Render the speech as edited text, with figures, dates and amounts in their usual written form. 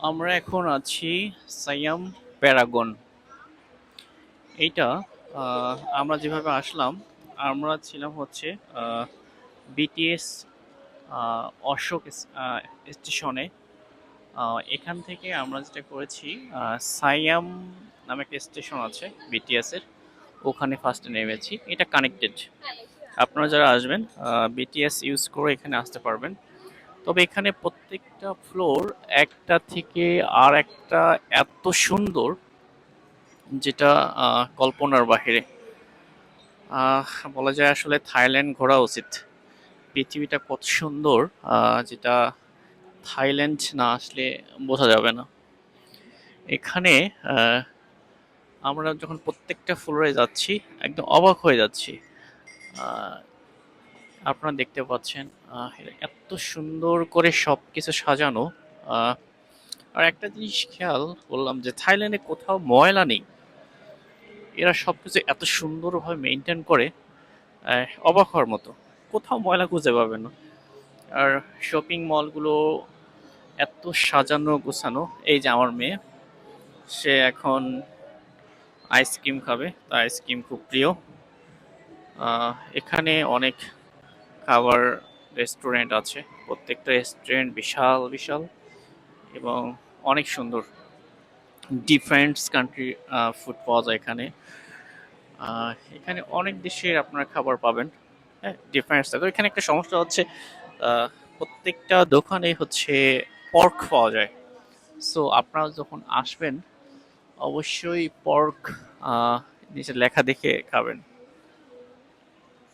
আমরা এখন আছি সাইয়াম প্যারাগন। এইটা আমরা যেভাবে আসলাম, আমরা ছিলাম হচ্ছে বিটিএস অশোক স্টেশনে। এখান থেকে আমরা যেটা করেছি, সাইয়াম নামে একটা স্টেশন আছে বিটিএস এর, ওখানে ফার্স্টে নেমেছি। এটা কানেক্টেড, আপনারা যারা আসবেন বিটিএস ইউজ করে এখানে আসতে পারবেন। তবে এখানে প্রত্যেকটা ফ্লোর একটা থেকে আর একটা এত সুন্দর, যেটা কল্পনার বাহিরে। বলা যায় আসলে থাইল্যান্ড ঘোরা উচিত। পৃথিবীটা কত সুন্দর, যেটা থাইল্যান্ড না আসলে বোঝা যাবে না। এখানে আহ, আমরা যখন প্রত্যেকটা ফ্লোরে যাচ্ছি, একদম অবাক হয়ে যাচ্ছি। আহ, আপনারা দেখতে পাচ্ছেন এত সুন্দর করে সবকিছু সাজানো। আহ, আর একটা জিনিস খেয়াল করলাম যে থাইল্যান্ডে কোথাও ময়লা নেই। এরা সবকিছু এত সুন্দরভাবে মেনটেন করে, অবাক হওয়ার মতো। কোথাও ময়লা খুঁজে পাবেন না। আর শপিং মলগুলো এত সাজানো গোছানো। এই যে আমার মেয়ে, সে এখন আইসক্রিম খাবে, তার আইসক্রিম খুব প্রিয়। এখানে অনেক খাবার রেস্টুরেন্ট আছে, প্রত্যেকটা রেস্টুরেন্ট বিশাল বিশাল এবং অনেক সুন্দর। ডিফারেন্ট কান্ট্রি ফুড পাওয়া যায় এখানে। এখানে অনেক দেশের আপনারা খাবার পাবেন। হ্যাঁ, ডিফারেন্স থাকে। এখানে একটা সমস্যা হচ্ছে, আহ, প্রত্যেকটা দোকানে হচ্ছে পর্ক পাওয়া যায়। সো আপনারা যখন আসবেন, অবশ্যই পর্ক নিচে লেখা দেখে খাবেন।